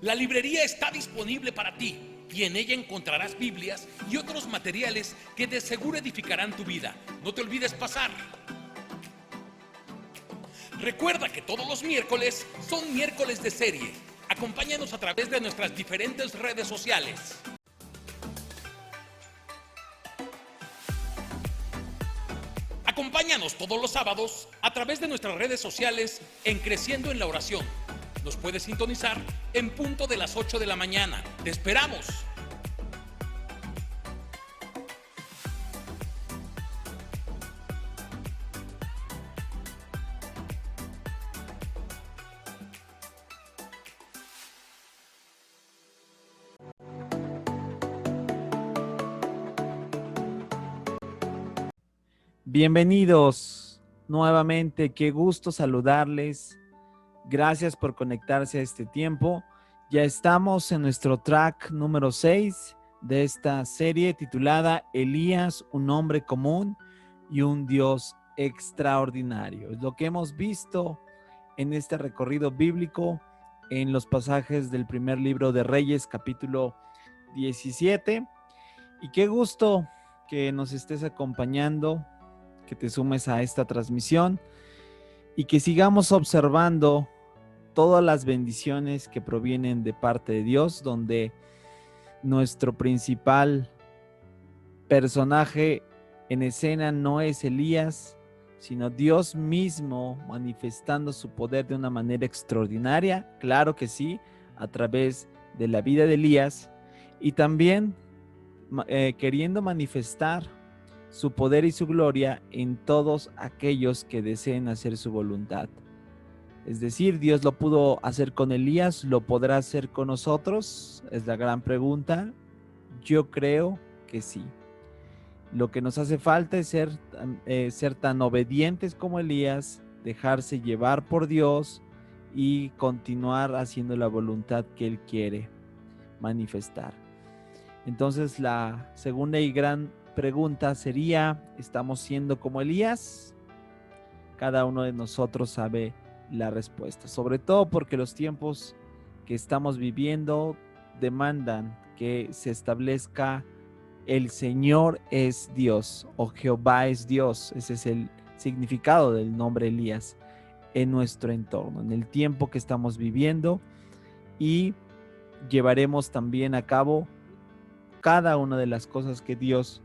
La librería está disponible para ti y en ella encontrarás Biblias y otros materiales que de seguro edificarán tu vida. No te olvides pasar. Recuerda que todos los miércoles son miércoles de serie. Acompáñanos a través de nuestras diferentes redes sociales. Acompáñanos todos los sábados a través de nuestras redes sociales en Creciendo en la Oración. Nos puedes sintonizar en punto de las 8 de la mañana. ¡Te esperamos! Bienvenidos nuevamente, qué gusto saludarles. Gracias por conectarse a este tiempo. Ya estamos en nuestro track número 6 de esta serie titulada Elías, un hombre común y un Dios extraordinario. Es lo que hemos visto en este recorrido bíblico en los pasajes del primer libro de Reyes, capítulo 17. Y qué gusto que nos estés acompañando, que te sumes a esta transmisión y que sigamos observando todas las bendiciones que provienen de parte de Dios, donde nuestro principal personaje en escena no es Elías, sino Dios mismo manifestando su poder de una manera extraordinaria, claro que sí, a través de la vida de Elías, y también queriendo manifestar su poder y su gloria en todos aquellos que deseen hacer su voluntad. Es decir, Dios lo pudo hacer con Elías, ¿lo podrá hacer con nosotros? Es la gran pregunta. Yo creo que sí. Lo que nos hace falta es ser tan obedientes como Elías, dejarse llevar por Dios y continuar haciendo la voluntad que Él quiere manifestar. Entonces, la segunda y gran pregunta sería, ¿estamos siendo como Elías? Cada uno de nosotros sabe la respuesta, sobre todo porque los tiempos que estamos viviendo demandan que se establezca el Señor es Dios o Jehová es Dios. Ese es el significado del nombre Elías en nuestro entorno, en el tiempo que estamos viviendo, y llevaremos también a cabo cada una de las cosas que Dios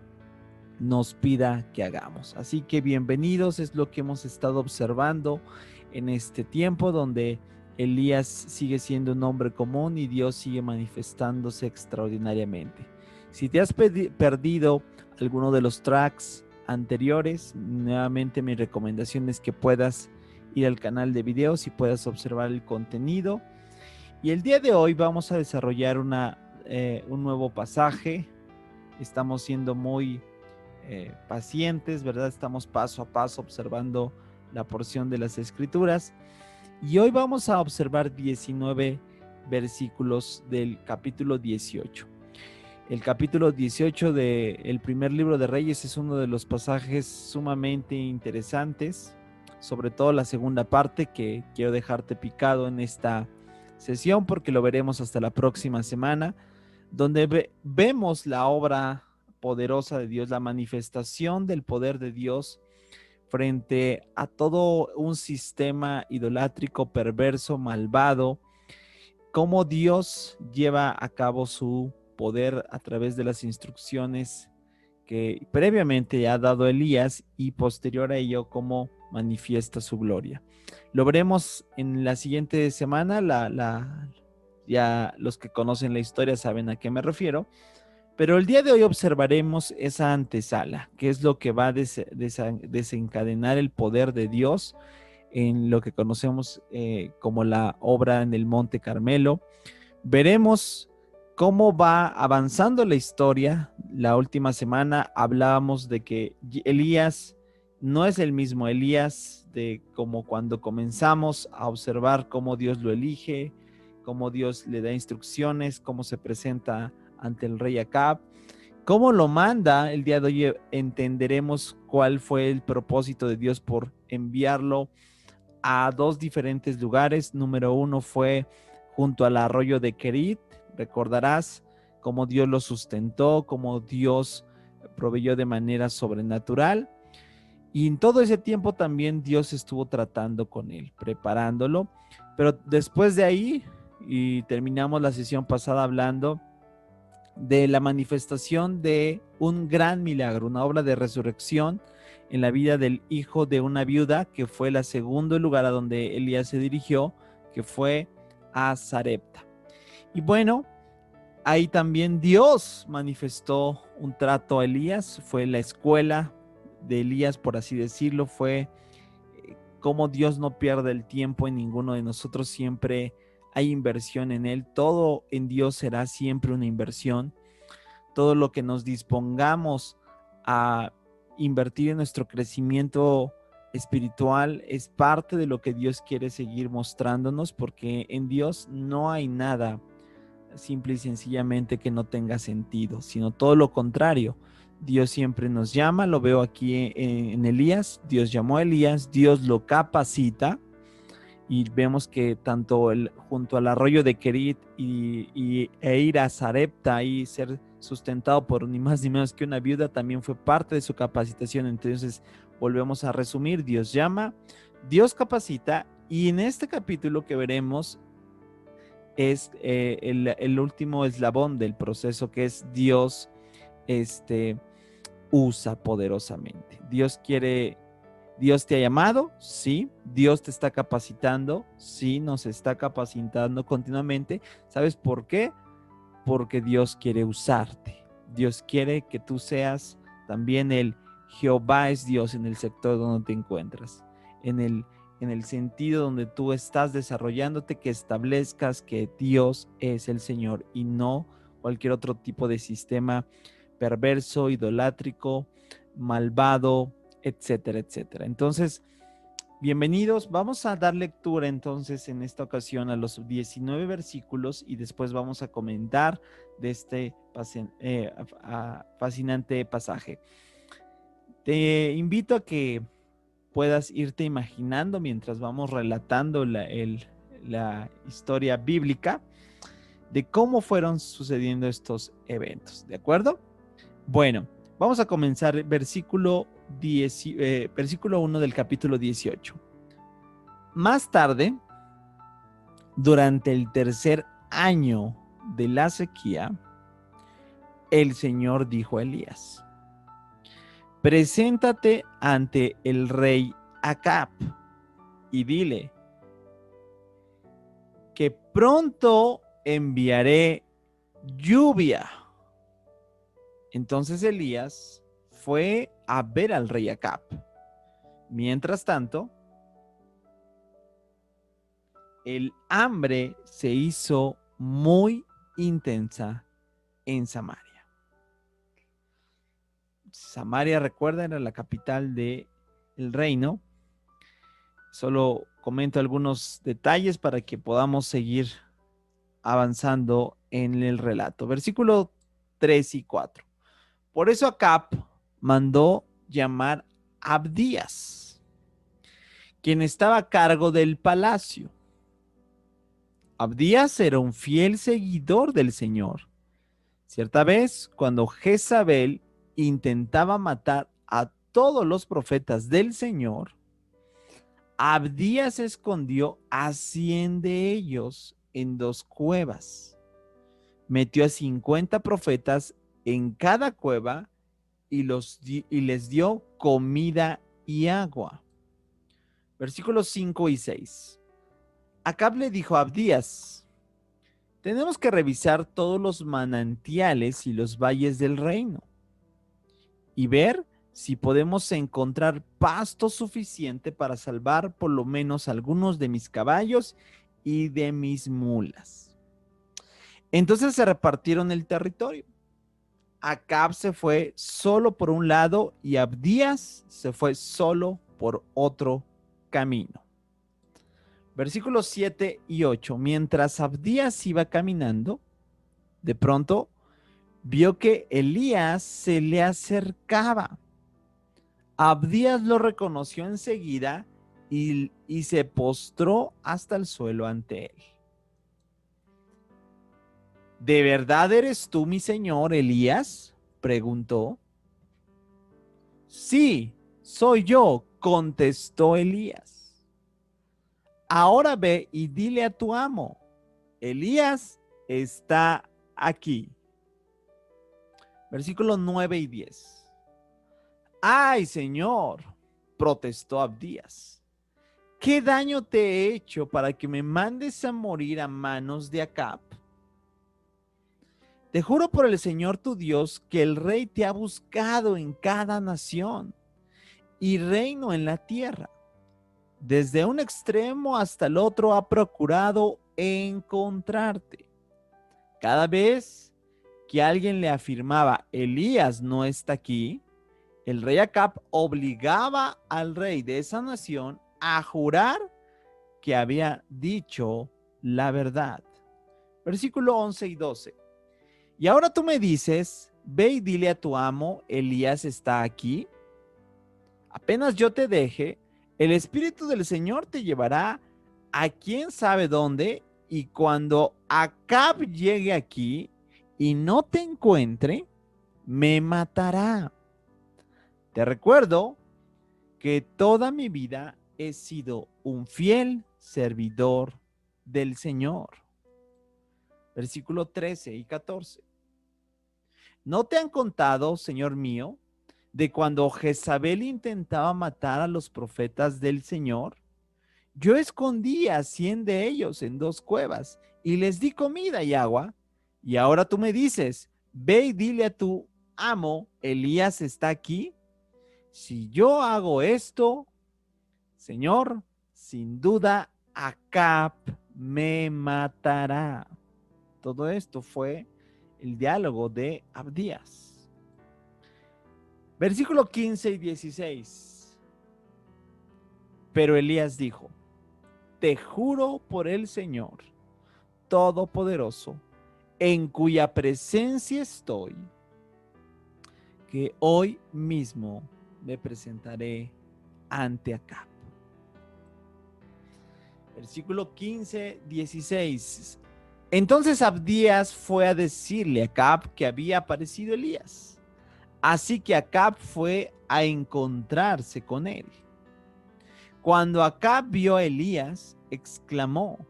nos pida que hagamos. Así que bienvenidos, es lo que hemos estado observando en este tiempo donde Elías sigue siendo un hombre común y Dios sigue manifestándose extraordinariamente. Si te has perdido alguno de los tracks anteriores, nuevamente mi recomendación es que puedas ir al canal de videos y puedas observar el contenido. Y el día de hoy vamos a desarrollar un nuevo pasaje. Estamos siendo muy pacientes, ¿verdad? Estamos paso a paso observando la porción de las Escrituras. Y hoy vamos a observar 19 versículos del capítulo 18. El capítulo 18 del primer libro de Reyes es uno de los pasajes sumamente interesantes, sobre todo la segunda parte, que quiero dejarte picado en esta sesión porque lo veremos hasta la próxima semana, donde vemos la obra poderosa de Dios, la manifestación del poder de Dios frente a todo un sistema idolátrico, perverso, malvado, cómo Dios lleva a cabo su poder a través de las instrucciones que previamente ha dado Elías y posterior a ello cómo manifiesta su gloria. Lo veremos en la siguiente semana. Ya los que conocen la historia saben a qué me refiero, pero el día de hoy observaremos esa antesala, que es lo que va a desencadenar el poder de Dios en lo que conocemos como la obra en el Monte Carmelo. Veremos cómo va avanzando la historia. La última semana hablábamos de que Elías no es el mismo Elías de como cuando comenzamos a observar cómo Dios lo elige, cómo Dios le da instrucciones, cómo se presenta ante el rey Acab, cómo lo manda. El día de hoy entenderemos cuál fue el propósito de Dios por enviarlo a dos diferentes lugares. Número uno fue junto al arroyo de Kerit. Recordarás cómo Dios lo sustentó, cómo Dios proveyó de manera sobrenatural. Y en todo ese tiempo también Dios estuvo tratando con él, preparándolo. Pero después de ahí, y terminamos la sesión pasada hablando de la manifestación de un gran milagro, una obra de resurrección en la vida del hijo de una viuda, que fue el segundo lugar a donde Elías se dirigió, que fue a Sarepta. Y bueno, ahí también Dios manifestó un trato a Elías, fue la escuela de Elías, por así decirlo, fue cómo Dios no pierde el tiempo en ninguno de nosotros, siempre hay inversión en él, todo en Dios será siempre una inversión, todo lo que nos dispongamos a invertir en nuestro crecimiento espiritual es parte de lo que Dios quiere seguir mostrándonos, porque en Dios no hay nada simple y sencillamente que no tenga sentido, sino todo lo contrario. Dios siempre nos llama, lo veo aquí en Elías, Dios llamó a Elías, Dios lo capacita, y vemos que tanto junto al arroyo de Kerit e ir a Sarepta y ser sustentado por ni más ni menos que una viuda también fue parte de su capacitación. Entonces volvemos a resumir: Dios llama, Dios capacita, y en este capítulo que veremos es el último eslabón del proceso, que es Dios usa poderosamente. Dios te ha llamado, sí. Dios te está capacitando, sí, nos está capacitando continuamente. ¿Sabes por qué? Porque Dios quiere usarte. Dios quiere que tú seas también el Jehová es Dios en el sector donde te encuentras, en el sentido donde tú estás desarrollándote, que establezcas que Dios es el Señor y no cualquier otro tipo de sistema perverso, idolátrico, malvado, etcétera, etcétera. Entonces, bienvenidos. Vamos a dar lectura entonces en esta ocasión a los 19 versículos y después vamos a comentar de este fascinante pasaje. Te invito a que puedas irte imaginando mientras vamos relatando la historia bíblica de cómo fueron sucediendo estos eventos, ¿de acuerdo? Bueno, vamos a comenzar versículo 1 del capítulo 18. Más tarde, durante el tercer año de la sequía, el Señor dijo a Elías: preséntate ante el rey Acab y dile que pronto enviaré lluvia. Entonces Elías fue a ver al rey Acab. Mientras tanto, el hambre se hizo muy intensa en Samaria. Samaria, recuerda, era la capital del reino. Solo comento algunos detalles para que podamos seguir avanzando en el relato. Versículo 3 y 4. Por eso Acab mandó llamar a Abdías, quien estaba a cargo del palacio. Abdías era un fiel seguidor del Señor. Cierta vez, cuando Jezabel intentaba matar a todos los profetas del Señor, Abdías se escondió a 100 de ellos en 2 cuevas. Metió a 50 profetas en cada cueva y les dio comida y agua. Versículos 5 y 6. Acab le dijo a Abdías: tenemos que revisar todos los manantiales y los valles del reino y ver si podemos encontrar pasto suficiente para salvar por lo menos algunos de mis caballos y de mis mulas. Entonces se repartieron el territorio. Acab se fue solo por un lado y Abdías se fue solo por otro camino. Versículos 7 y 8. Mientras Abdías iba caminando, de pronto vio que Elías se le acercaba. Abdías lo reconoció enseguida y se postró hasta el suelo ante él. ¿De verdad eres tú, mi señor Elías?, preguntó. Sí, soy yo, contestó Elías. Ahora ve y dile a tu amo, Elías está aquí. Versículos 9 y 10. Ay, señor, protestó Abdías. ¿Qué daño te he hecho para que me mandes a morir a manos de Acab? Te juro por el Señor tu Dios que el rey te ha buscado en cada nación y reino en la tierra. Desde un extremo hasta el otro ha procurado encontrarte. Cada vez que alguien le afirmaba, Elías no está aquí, el rey Acab obligaba al rey de esa nación a jurar que había dicho la verdad. Versículo 11 y 12. Y ahora tú me dices, ve y dile a tu amo, Elías está aquí. Apenas yo te deje, el Espíritu del Señor te llevará a quién sabe dónde, y cuando Acab llegue aquí y no te encuentre, me matará. Te recuerdo que toda mi vida he sido un fiel servidor del Señor. Versículo 13 y 14. ¿No te han contado, Señor mío, de cuando Jezabel intentaba matar a los profetas del Señor? Yo escondí a 100 de ellos en 2 cuevas y les di comida y agua. Y ahora tú me dices, ve y dile a tu amo, Elías está aquí. Si yo hago esto, Señor, sin duda Acab me matará. Todo esto fue el diálogo de Abdías. Versículo 15 y 16. Pero Elías dijo, te juro por el Señor Todopoderoso, en cuya presencia estoy, que hoy mismo me presentaré ante Acab. Versículo 15, 16. Entonces Abdías fue a decirle a Acab que había aparecido Elías. Así que Acab fue a encontrarse con él. Cuando Acab vio a Elías, exclamó,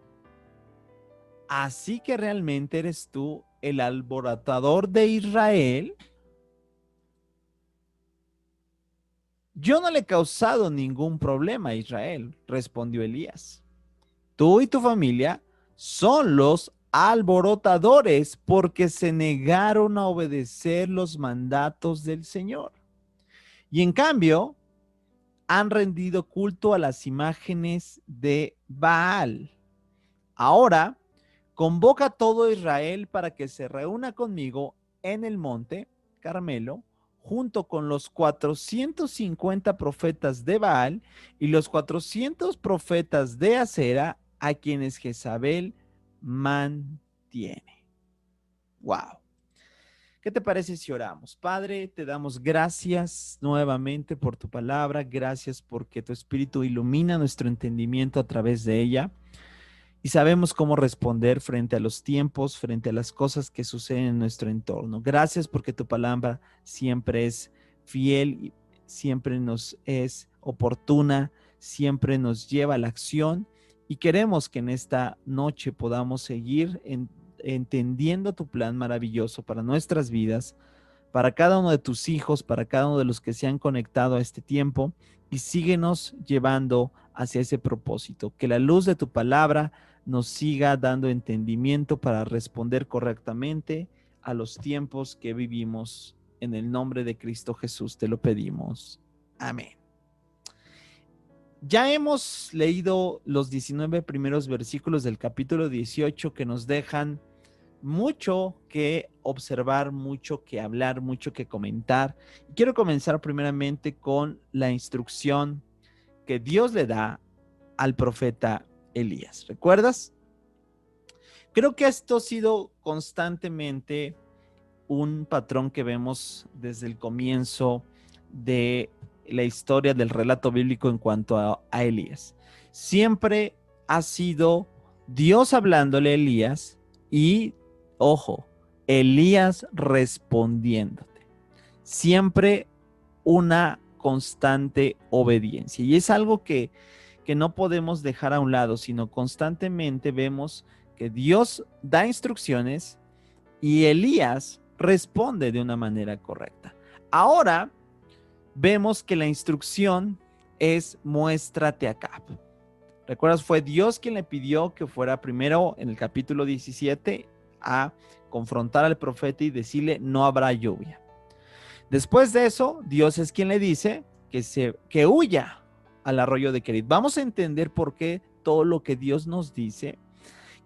¿así que realmente eres tú el alborotador de Israel? Yo no le he causado ningún problema a Israel, respondió Elías. Tú y tu familia son los alborotadores porque se negaron a obedecer los mandatos del Señor. Y en cambio, han rendido culto a las imágenes de Baal. Ahora, convoca a todo Israel para que se reúna conmigo en el monte Carmelo, junto con los 450 profetas de Baal y los 400 profetas de Acera, a quienes Jezabel mantiene. ¡Wow! ¿Qué te parece si oramos? Padre, te damos gracias nuevamente por tu palabra, gracias porque tu Espíritu ilumina nuestro entendimiento a través de ella y sabemos cómo responder frente a los tiempos, frente a las cosas que suceden en nuestro entorno. Gracias porque tu palabra siempre es fiel y siempre nos es oportuna, siempre nos lleva a la acción y queremos que en esta noche podamos seguir entendiendo tu plan maravilloso para nuestras vidas, para cada uno de tus hijos, para cada uno de los que se han conectado a este tiempo, y síguenos llevando hacia ese propósito. Que la luz de tu palabra nos siga dando entendimiento para responder correctamente a los tiempos que vivimos. En el nombre de Cristo Jesús te lo pedimos. Amén. Ya hemos leído los 19 primeros versículos del capítulo 18 que nos dejan mucho que observar, mucho que hablar, mucho que comentar. Quiero comenzar primeramente con la instrucción que Dios le da al profeta Elías. ¿Recuerdas? Creo que esto ha sido constantemente un patrón que vemos desde el comienzo de la historia del relato bíblico en cuanto a Elías. Siempre ha sido Dios hablándole a Elías y Ojo, Elías respondiéndote. Siempre una constante obediencia. Y es algo que no podemos dejar a un lado, sino constantemente vemos que Dios da instrucciones y Elías responde de una manera correcta. Ahora vemos que la instrucción es muéstrate acá. ¿Recuerdas? Fue Dios quien le pidió que fuera primero en el capítulo 17 a confrontar al profeta y decirle no habrá lluvia. Después de eso, Dios es quien le dice que huya al arroyo de Kerit. Vamos a entender por qué todo lo que Dios nos dice,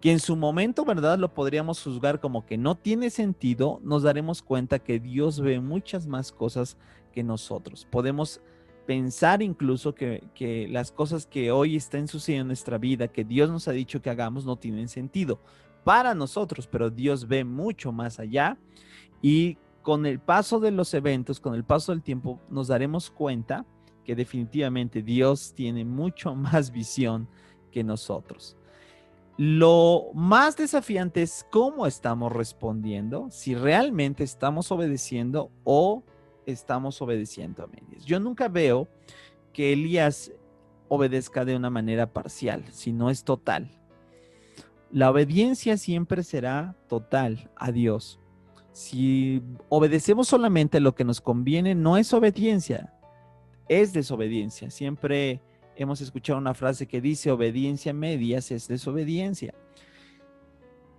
que en su momento, ¿verdad? Lo podríamos juzgar como que no tiene sentido, nos daremos cuenta que Dios ve muchas más cosas que nosotros. Podemos pensar incluso que las cosas que hoy están sucediendo en nuestra vida, que Dios nos ha dicho que hagamos, no tienen sentido para nosotros, pero Dios ve mucho más allá y con el paso de los eventos, con el paso del tiempo, nos daremos cuenta que definitivamente Dios tiene mucho más visión que nosotros. Lo más desafiante es cómo estamos respondiendo, si realmente estamos obedeciendo o estamos obedeciendo a medias. Yo nunca veo que Elías obedezca de una manera parcial, sino es total. La obediencia siempre será total a Dios. Si obedecemos solamente lo que nos conviene, no es obediencia, es desobediencia. Siempre hemos escuchado una frase que dice obediencia a medias es desobediencia.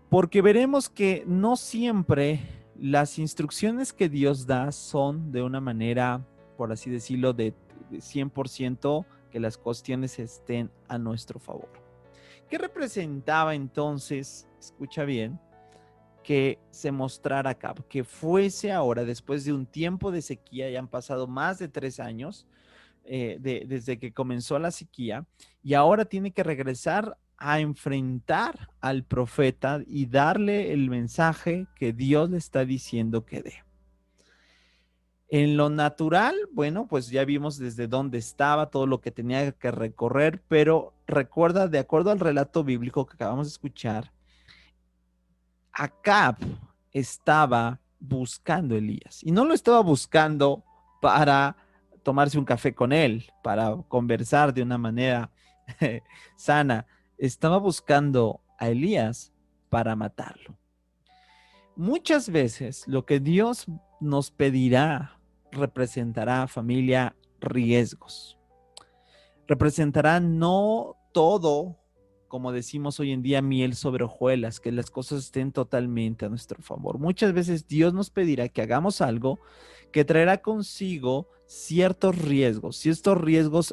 Porque veremos que no siempre las instrucciones que Dios da son de una manera, por así decirlo, de 100% que las cuestiones estén a nuestro favor. ¿Qué representaba entonces, escucha bien, que se mostrara acá, que fuese ahora, después de un tiempo de sequía, ya han pasado más de 3 años desde que comenzó la sequía, y ahora tiene que regresar a enfrentar al profeta y darle el mensaje que Dios le está diciendo que dé. En lo natural, bueno, pues ya vimos desde dónde estaba, todo lo que tenía que recorrer, pero recuerda, de acuerdo al relato bíblico que acabamos de escuchar, Acab estaba buscando a Elías y no lo estaba buscando para tomarse un café con él, para conversar de una manera sana. Estaba buscando a Elías para matarlo. Muchas veces lo que Dios nos pedirá representará, familia, riesgos. Representará no todo, como decimos hoy en día, miel sobre hojuelas, que las cosas estén totalmente a nuestro favor. Muchas veces Dios nos pedirá que hagamos algo que traerá consigo ciertos riesgos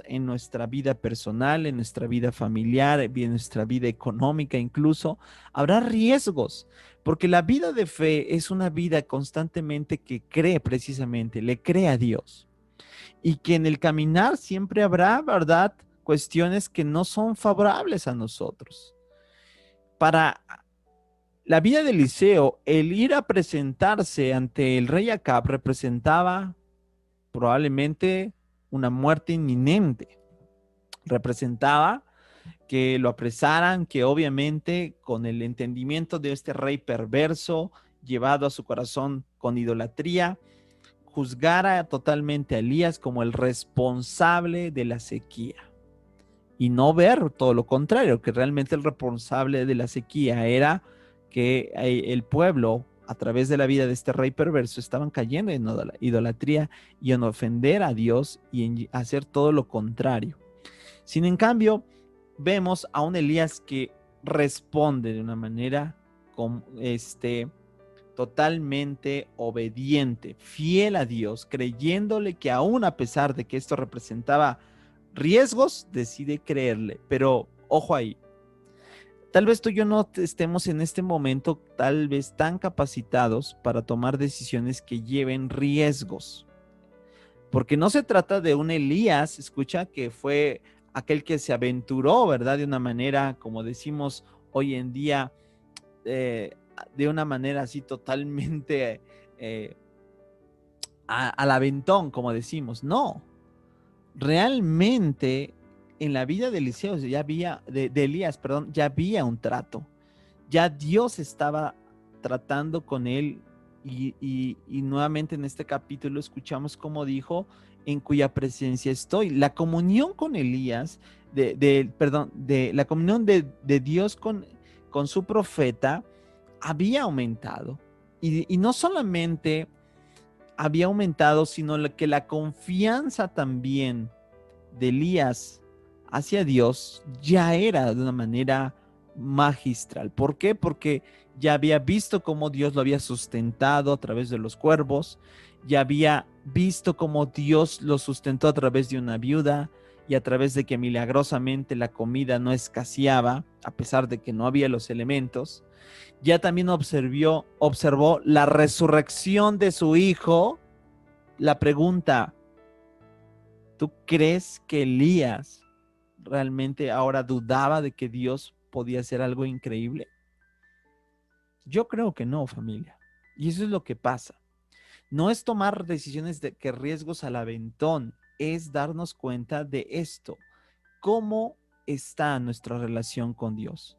en nuestra vida personal, en nuestra vida familiar, en nuestra vida económica incluso. Habrá riesgos, porque la vida de fe es una vida constantemente que cree precisamente, le cree a Dios. Y que en el caminar siempre habrá, ¿verdad?, cuestiones que no son favorables a nosotros. Para la vida de Eliseo, el ir a presentarse ante el rey Acab representaba probablemente una muerte inminente. Representaba que lo apresaran, que obviamente con el entendimiento de este rey perverso, llevado a su corazón con idolatría, juzgara totalmente a Elías como el responsable de la sequía. Y no ver todo lo contrario, que realmente el responsable de la sequía era que el pueblo, a través de la vida de este rey perverso, estaban cayendo en idolatría y en ofender a Dios y en hacer todo lo contrario. Sin en cambio, vemos a un Elías que responde de una manera totalmente obediente, fiel a Dios, creyéndole que aún a pesar de que esto representaba riesgos, decide creerle. Pero ojo ahí, tal vez tú y yo no estemos en este momento tal vez tan capacitados para tomar decisiones que lleven riesgos, porque no se trata de un Elías, escucha, que fue aquel que se aventuró, ¿verdad? De una manera, como decimos hoy en día, de una manera así totalmente al aventón, como decimos. No, realmente en la vida de Eliseo ya había, de Elías, perdón, ya había un trato. Ya Dios estaba tratando con él y nuevamente en este capítulo escuchamos cómo dijo, en cuya presencia estoy. La comunión con Elías, de la comunión de Dios con su profeta había aumentado. Y no solamente había aumentado, sino que la confianza también de Elías hacia Dios ya era de una manera magistral. ¿Por qué? Porque ya había visto cómo Dios lo había sustentado a través de los cuervos, ya había visto cómo Dios lo sustentó a través de una viuda y a través de que milagrosamente la comida no escaseaba, a pesar de que no había los elementos. Ya también observó la resurrección de su hijo. La pregunta, ¿tú crees que Elías realmente ahora dudaba de que Dios podía hacer algo increíble? Yo creo que no, familia. Y eso es lo que pasa. No es tomar decisiones de que riesgos al aventón, es darnos cuenta de esto. ¿Cómo está nuestra relación con Dios?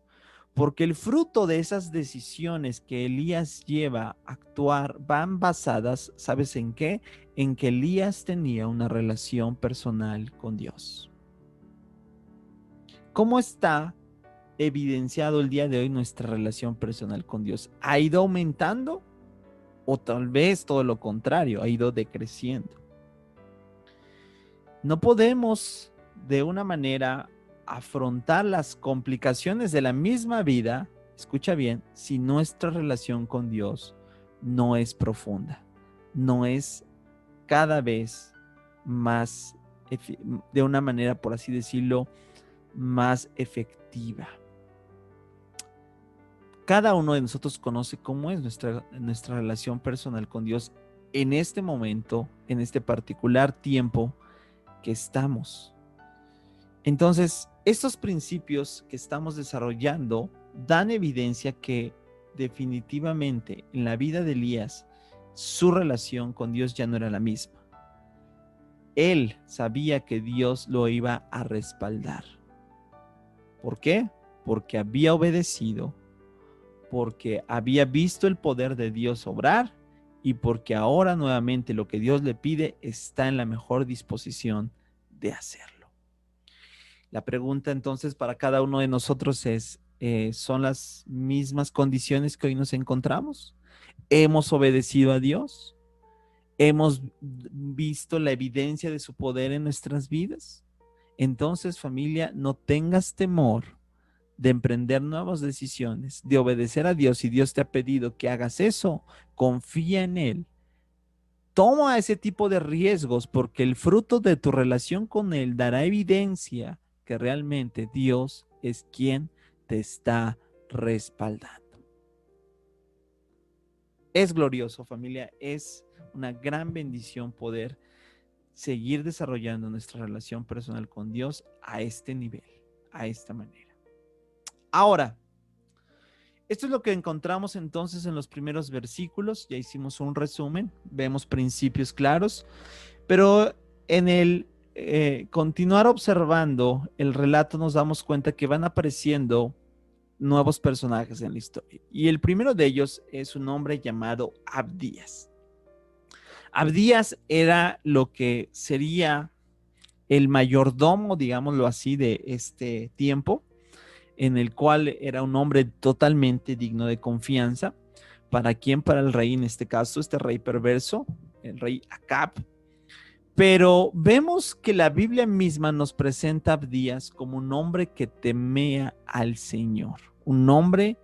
Porque el fruto de esas decisiones que Elías lleva a actuar van basadas, ¿sabes en qué? En que Elías tenía una relación personal con Dios. ¿Cómo está evidenciado el día de hoy nuestra relación personal con Dios? ¿Ha ido aumentando? O tal vez todo lo contrario, ha ido decreciendo. No podemos de una manera afrontar las complicaciones de la misma vida, escucha bien, si nuestra relación con Dios no es profunda, no es cada vez más, de una manera, por así decirlo, más efectiva. Cada uno de nosotros conoce cómo es nuestra relación personal con Dios en este momento, en este particular tiempo que estamos. Entonces, estos principios que estamos desarrollando dan evidencia que definitivamente en la vida de Elías, su relación con Dios ya no era la misma. Él sabía que Dios lo iba a respaldar. ¿Por qué? Porque había obedecido, porque había visto el poder de Dios obrar y porque ahora nuevamente lo que Dios le pide está en la mejor disposición de hacerlo. La pregunta entonces para cada uno de nosotros es, ¿son las mismas condiciones que hoy nos encontramos? ¿Hemos obedecido a Dios? ¿Hemos visto la evidencia de su poder en nuestras vidas? Entonces, familia, no tengas temor de emprender nuevas decisiones, de obedecer a Dios. Si Dios te ha pedido que hagas eso, confía en Él. Toma ese tipo de riesgos porque el fruto de tu relación con Él dará evidencia que realmente Dios es quien te está respaldando. Es glorioso, familia, es una gran bendición poder seguir desarrollando nuestra relación personal con Dios a este nivel, a esta manera. Ahora, esto es lo que encontramos entonces en los primeros versículos. Ya hicimos un resumen, vemos principios claros, pero en el continuar observando el relato nos damos cuenta que van apareciendo nuevos personajes en la historia. Y el primero de ellos es un hombre llamado Abdías. Abdías era lo que sería el mayordomo, digámoslo así, de este tiempo, en el cual era un hombre totalmente digno de confianza. ¿Para quién? Para el rey, en este caso, este rey perverso, el rey Acab. Pero vemos que la Biblia misma nos presenta a Abdías como un hombre que temía al Señor, un hombre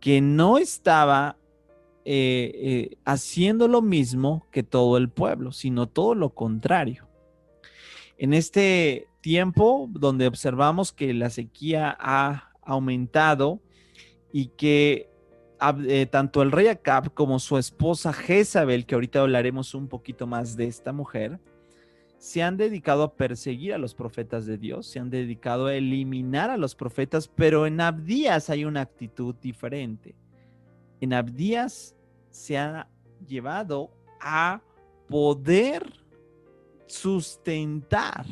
que no estaba haciendo lo mismo que todo el pueblo, sino todo lo contrario. En este tiempo donde observamos que la sequía ha aumentado y que tanto el rey Acab como su esposa Jezabel, que ahorita hablaremos un poquito más de esta mujer, se han dedicado a perseguir a los profetas de Dios, se han dedicado a eliminar a los profetas, pero en Abdías hay una actitud diferente. En Abdías se ha llevado a poder sustentar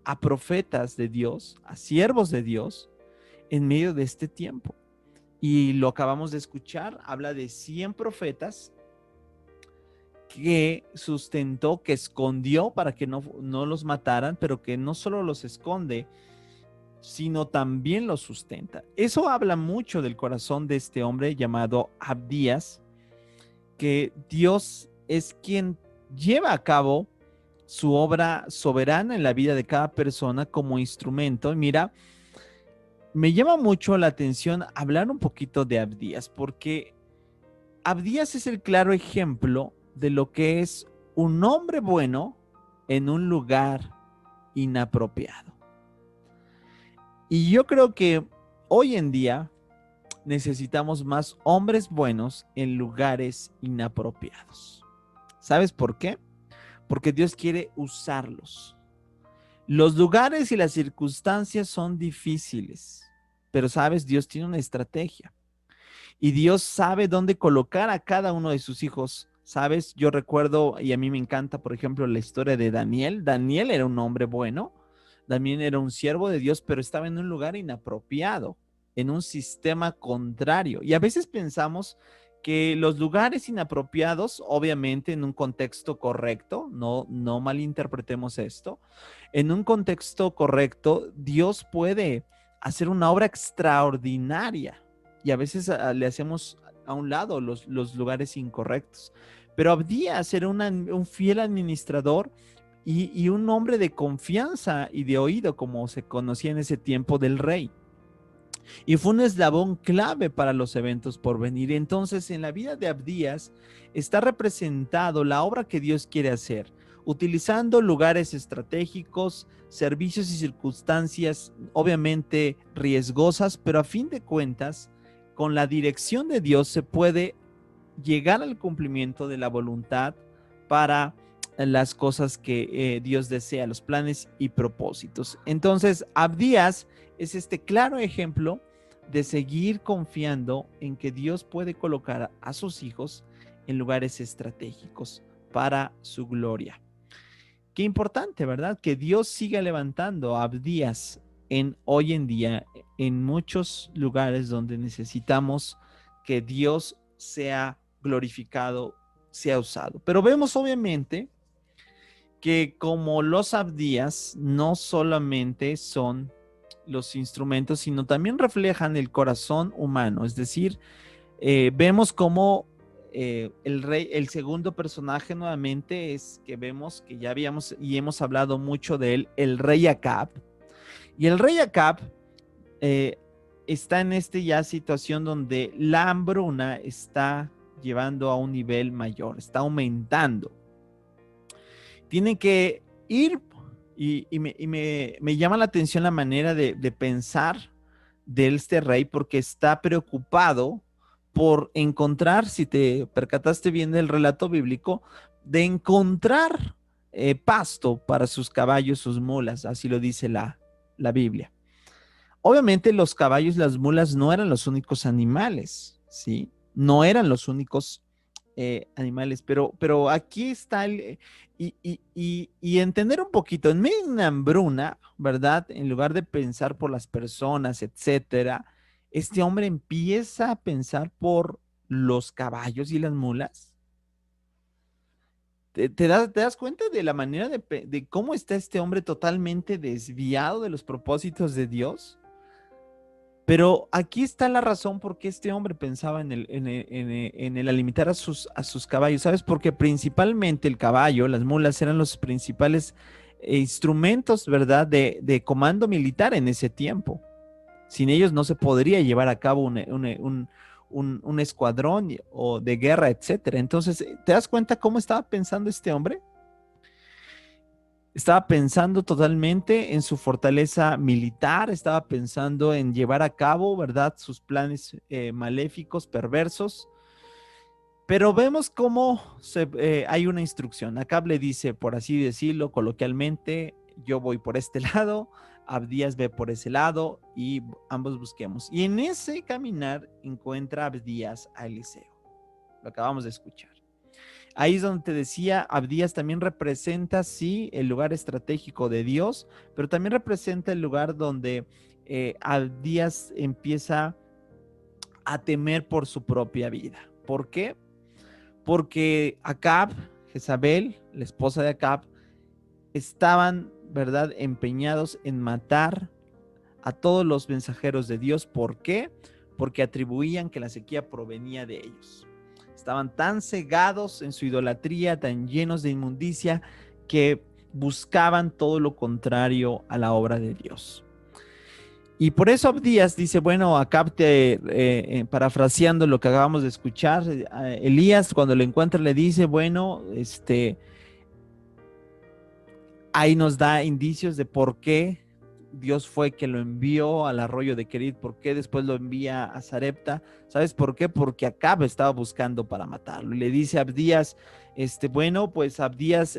a profetas de Dios, a siervos de Dios en medio de este tiempo. y lo acabamos de escuchar, habla de 100 profetas que sustentó, que escondió para que no los mataran, pero que no solo los esconde, sino también los sustenta. Eso habla mucho del corazón de este hombre llamado Abdías, que Dios es quien lleva a cabo su obra soberana en la vida de cada persona como instrumento. Mira, me llama mucho la atención hablar un poquito de Abdías, porque Abdías es el claro ejemplo de lo que es un hombre bueno en un lugar inapropiado. Y yo creo que hoy en día necesitamos más hombres buenos en lugares inapropiados. ¿Sabes por qué? Porque Dios quiere usarlos. Los lugares y las circunstancias son difíciles, pero sabes, Dios tiene una estrategia y Dios sabe dónde colocar a cada uno de sus hijos. Sabes, yo recuerdo, y a mí me encanta, por ejemplo, la historia de Daniel. Daniel era un hombre bueno, también era un siervo de Dios, pero estaba en un lugar inapropiado, en un sistema contrario. Y a veces pensamos que los lugares inapropiados, obviamente en un contexto correcto, no malinterpretemos esto, en un contexto correcto, Dios puede hacer una obra extraordinaria y a veces le hacemos a un lado los lugares incorrectos. Pero Abdías era un fiel administrador y un hombre de confianza y de oído, como se conocía en ese tiempo del rey. Y fue un eslabón clave para los eventos por venir. Entonces, en la vida de Abdías está representado la obra que Dios quiere hacer, utilizando lugares estratégicos, servicios y circunstancias obviamente riesgosas, pero a fin de cuentas, con la dirección de Dios se puede llegar al cumplimiento de la voluntad para las cosas que Dios desea, los planes y propósitos. Entonces, Abdías es este claro ejemplo de seguir confiando en que Dios puede colocar a sus hijos en lugares estratégicos para su gloria. Qué importante, ¿verdad? Que Dios siga levantando a Abdías hoy en día en muchos lugares donde necesitamos que Dios sea glorificado, sea usado. Pero vemos obviamente que como los Abdías no solamente son los instrumentos, sino también reflejan el corazón humano. Es decir, vemos como el rey, el segundo personaje nuevamente es que vemos que ya habíamos y hemos hablado mucho de él, el rey Acab. Y el rey Acab está en ya situación donde la hambruna está llevando a un nivel mayor, está aumentando. Tienen que ir y me llama la atención la manera de pensar de este rey porque está preocupado por encontrar, si te percataste bien del relato bíblico, de encontrar pasto para sus caballos, sus mulas, así lo dice la Biblia. Obviamente los caballos y las mulas no eran los únicos animales, ¿sí? No eran los únicos animales, pero aquí está y entender un poquito, en medio de una hambruna, ¿verdad? En lugar de pensar por las personas, etcétera, este hombre empieza a pensar por los caballos y las mulas. ¿Te das cuenta de la manera de cómo está este hombre totalmente desviado de los propósitos de Dios? Pero aquí está la razón por qué este hombre pensaba en el alimentar a sus caballos. ¿Sabes? Porque principalmente el caballo, las mulas eran los principales instrumentos, ¿verdad? De comando militar en ese tiempo. Sin ellos no se podría llevar a cabo un escuadrón o de guerra, etcétera. Entonces, ¿te das cuenta cómo estaba pensando este hombre? Estaba pensando totalmente en su fortaleza militar, estaba pensando en llevar a cabo, ¿verdad?, sus planes maléficos, perversos. Pero vemos cómo hay una instrucción. Acab le dice, por así decirlo, coloquialmente, yo voy por este lado, Abdías ve por ese lado y ambos busquemos. Y en ese caminar encuentra Abdías a Eliseo. Lo acabamos de escuchar. Ahí es donde te decía, Abdías también representa, sí, el lugar estratégico de Dios, pero también representa el lugar donde Abdías empieza a temer por su propia vida. ¿Por qué? Porque Acab, Jezabel, la esposa de Acab, estaban, ¿verdad?, empeñados en matar a todos los mensajeros de Dios. ¿Por qué? Porque atribuían que la sequía provenía de ellos. Estaban tan cegados en su idolatría, tan llenos de inmundicia, que buscaban todo lo contrario a la obra de Dios. Y por eso Abdías dice, bueno, Acab, parafraseando lo que acabamos de escuchar, Elías cuando lo encuentra le dice, bueno, ahí nos da indicios de por qué Dios fue que lo envió al arroyo de Querit, por qué después lo envía a Sarepta. ¿Sabes por qué? Porque Acab estaba buscando para matarlo. Y le dice a Abdías, bueno, pues Abdías,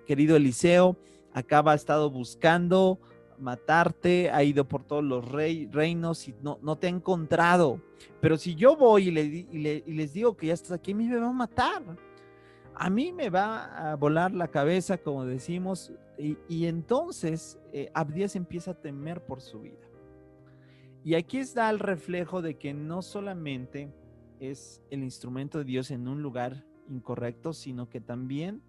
querido Eliseo, Acab ha estado buscando matarte, ha ido por todos los reinos y no te ha encontrado. Pero si yo voy y les digo que ya estás aquí, a mí me va a matar. A mí me va a volar la cabeza, como decimos, y entonces Abdías empieza a temer por su vida. Y aquí está el reflejo de que no solamente es el instrumento de Dios en un lugar incorrecto, sino que también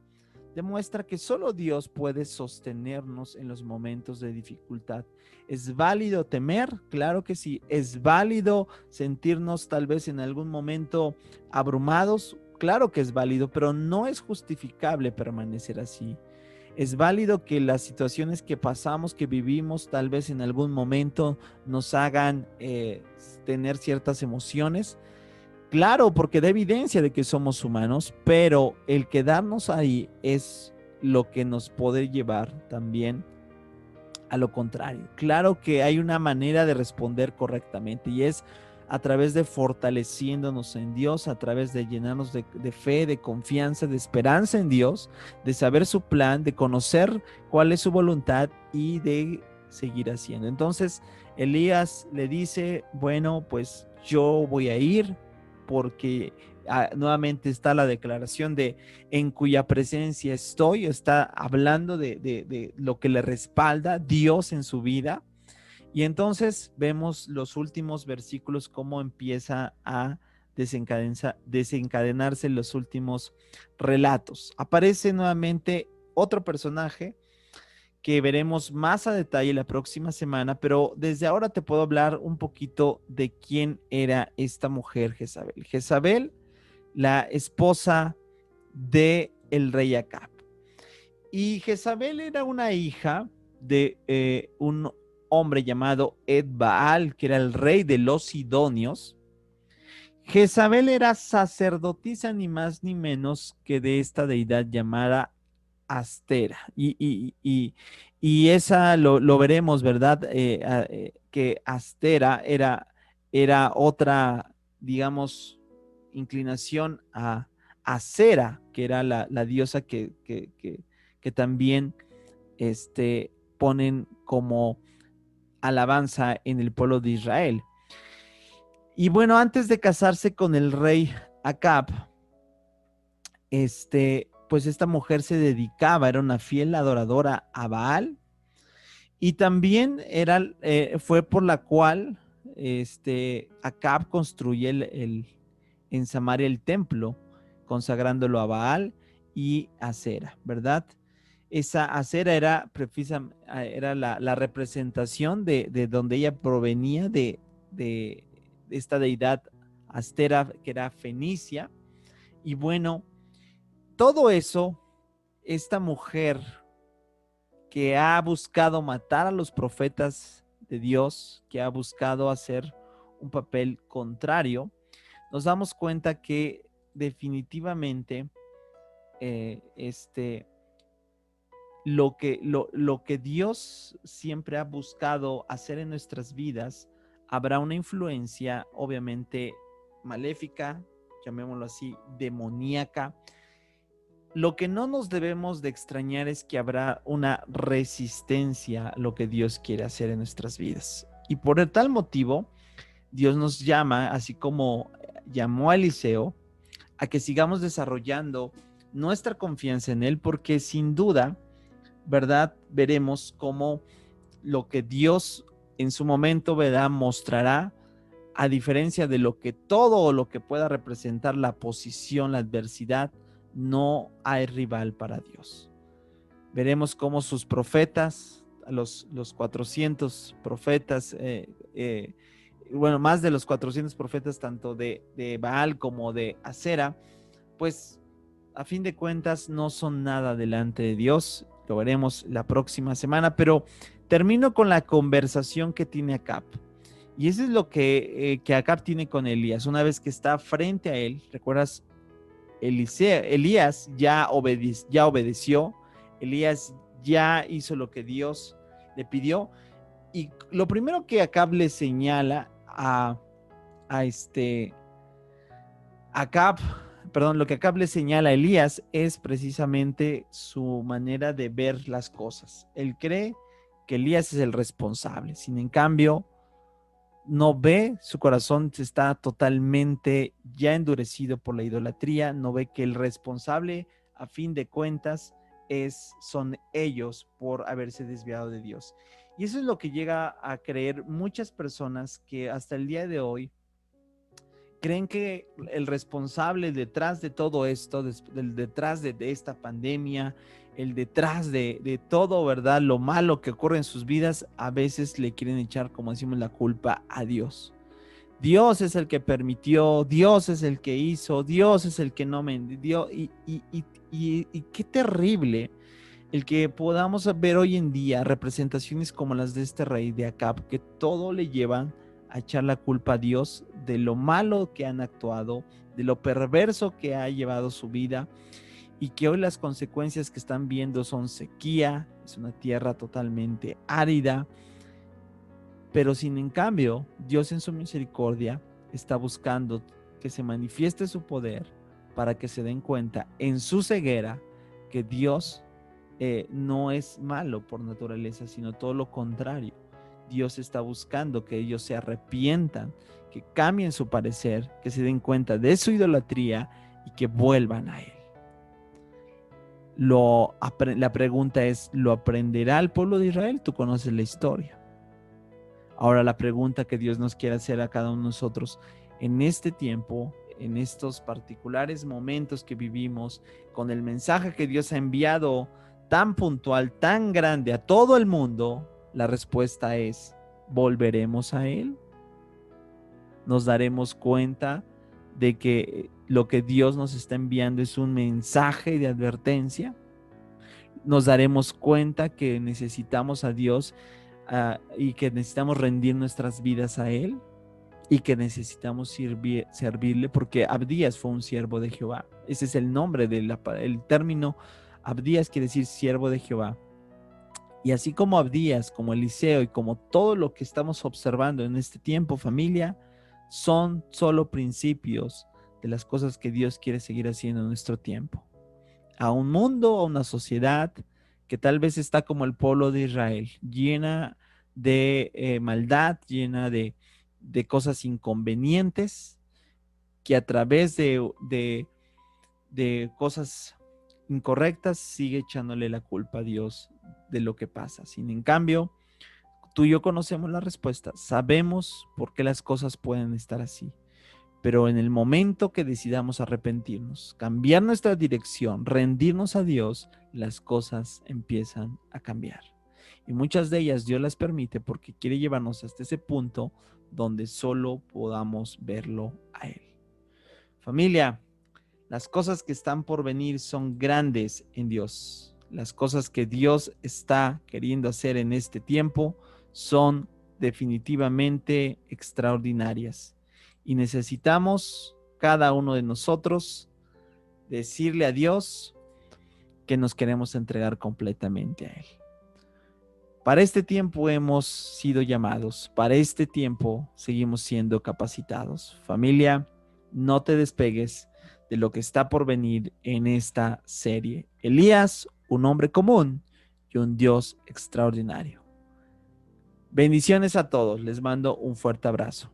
demuestra que solo Dios puede sostenernos en los momentos de dificultad. ¿Es válido temer? Claro que sí. ¿Es válido sentirnos tal vez en algún momento abrumados? Claro que es válido, pero no es justificable permanecer así. Es válido que las situaciones que pasamos, que vivimos, tal vez en algún momento nos hagan tener ciertas emociones. Claro, porque da evidencia de que somos humanos, pero el quedarnos ahí es lo que nos puede llevar también a lo contrario. Claro que hay una manera de responder correctamente y es a través de fortaleciéndonos en Dios, a través de llenarnos de fe, de confianza, de esperanza en Dios, de saber su plan, de conocer cuál es su voluntad y de seguir haciendo. Entonces Elías le dice, bueno, pues yo voy a ir porque nuevamente está la declaración de en cuya presencia estoy, está hablando de lo que le respalda Dios en su vida. Y entonces vemos los últimos versículos, cómo empieza a desencadenarse los últimos relatos. Aparece nuevamente otro personaje que veremos más a detalle la próxima semana, pero desde ahora te puedo hablar un poquito de quién era esta mujer Jezabel. Jezabel, la esposa de el rey Acab. Y Jezabel era una hija de un hombre llamado Ed-Baal, que era el rey de los Sidonios. Jezabel era sacerdotisa ni más ni menos que de esta deidad llamada Astera. Y esa lo veremos, ¿verdad? Que Astera era otra, digamos, inclinación a Acera, que era la diosa que también ponen como alabanza en el pueblo de Israel. Y bueno, antes de casarse con el rey Acab, pues esta mujer se dedicaba, era una fiel adoradora a Baal, y también fue por la cual Acab construyó en Samaria el templo, consagrándolo a Baal y Acera, ¿verdad? Esa Acera era la representación de donde ella provenía, de esta deidad Astera, que era fenicia. Y bueno, todo eso, esta mujer que ha buscado matar a los profetas de Dios, que ha buscado hacer un papel contrario, nos damos cuenta que definitivamente lo que Dios siempre ha buscado hacer en nuestras vidas, habrá una influencia obviamente maléfica, llamémoslo así, demoníaca. Lo que no nos debemos de extrañar es que habrá una resistencia a lo que Dios quiere hacer en nuestras vidas. Y por tal motivo, Dios nos llama, así como llamó a Eliseo, a que sigamos desarrollando nuestra confianza en Él, porque sin duda, ¿verdad? Veremos cómo lo que Dios en su momento, ¿verdad?, mostrará A diferencia de lo que todo lo que pueda representar la posición, la adversidad, no hay rival para Dios. Veremos cómo sus profetas, los 400 profetas, bueno, más de los 400 profetas, tanto de Baal como de Acera, pues a fin de cuentas no son nada delante de Dios. Lo veremos la próxima semana, pero termino con la conversación que tiene Acab. Y eso es lo que Acab tiene con Elías. Una vez que está frente a él, ¿recuerdas? Elías ya obedeció, Elías ya hizo lo que Dios le pidió. Y lo primero que Acab le señala lo que Acab le señala a Elías es precisamente su manera de ver las cosas. Él cree que Elías es el responsable, sin en cambio, no ve, su corazón está totalmente ya endurecido por la idolatría, no ve que el responsable, a fin de cuentas, son ellos por haberse desviado de Dios. Y eso es lo que llega a creer muchas personas que hasta el día de hoy creen que el responsable detrás de todo esto, detrás de esta pandemia, el detrás de todo, ¿verdad? Lo malo que ocurre en sus vidas, a veces le quieren echar, como decimos, la culpa a Dios. Dios es el que permitió, Dios es el que hizo, Dios es el que no me dio. Y qué terrible el que podamos ver hoy en día representaciones como las de este rey de Acab, que todo le llevan a echar la culpa a Dios de lo malo que han actuado, de lo perverso que ha llevado su vida, y que hoy las consecuencias que están viendo son sequía, es una tierra totalmente árida, pero sin en cambio, Dios en su misericordia está buscando que se manifieste su poder para que se den cuenta en su ceguera que Dios no es malo por naturaleza, sino todo lo contrario. Dios está buscando que ellos se arrepientan, que cambien su parecer, que se den cuenta de su idolatría y que vuelvan a Él. La pregunta es, ¿lo aprenderá el pueblo de Israel? Tú conoces la historia. Ahora la pregunta que Dios nos quiere hacer a cada uno de nosotros en este tiempo, en estos particulares momentos que vivimos, con el mensaje que Dios ha enviado tan puntual, tan grande a todo el mundo, la respuesta es, ¿volveremos a Él? ¿Nos daremos cuenta de que lo que Dios nos está enviando es un mensaje de advertencia? ¿Nos daremos cuenta que necesitamos a Dios y que necesitamos rendir nuestras vidas a Él? Y que necesitamos servirle, porque Abdías fue un siervo de Jehová. Ese es el nombre el término Abdías quiere decir siervo de Jehová. Y así como Abdías, como Eliseo y como todo lo que estamos observando en este tiempo, familia, son solo principios de las cosas que Dios quiere seguir haciendo en nuestro tiempo. A un mundo, a una sociedad que tal vez está como el pueblo de Israel, llena de maldad, llena de cosas inconvenientes, que a través de cosas incorrectas sigue echándole la culpa a Dios de lo que pasa. Sin en cambio, tú y yo conocemos la respuesta, sabemos por qué las cosas pueden estar así, pero en el momento que decidamos arrepentirnos, cambiar nuestra dirección, rendirnos a Dios, las cosas empiezan a cambiar. Y muchas de ellas Dios las permite porque quiere llevarnos hasta ese punto donde solo podamos verlo a Él. Familia, las cosas que están por venir son grandes en Dios. Las cosas que Dios está queriendo hacer en este tiempo son definitivamente extraordinarias. Y necesitamos, cada uno de nosotros, decirle a Dios que nos queremos entregar completamente a Él. Para este tiempo hemos sido llamados, para este tiempo seguimos siendo capacitados. Familia, no te despegues de lo que está por venir en esta serie. Elías, un hombre común y un Dios extraordinario. Bendiciones a todos, les mando un fuerte abrazo.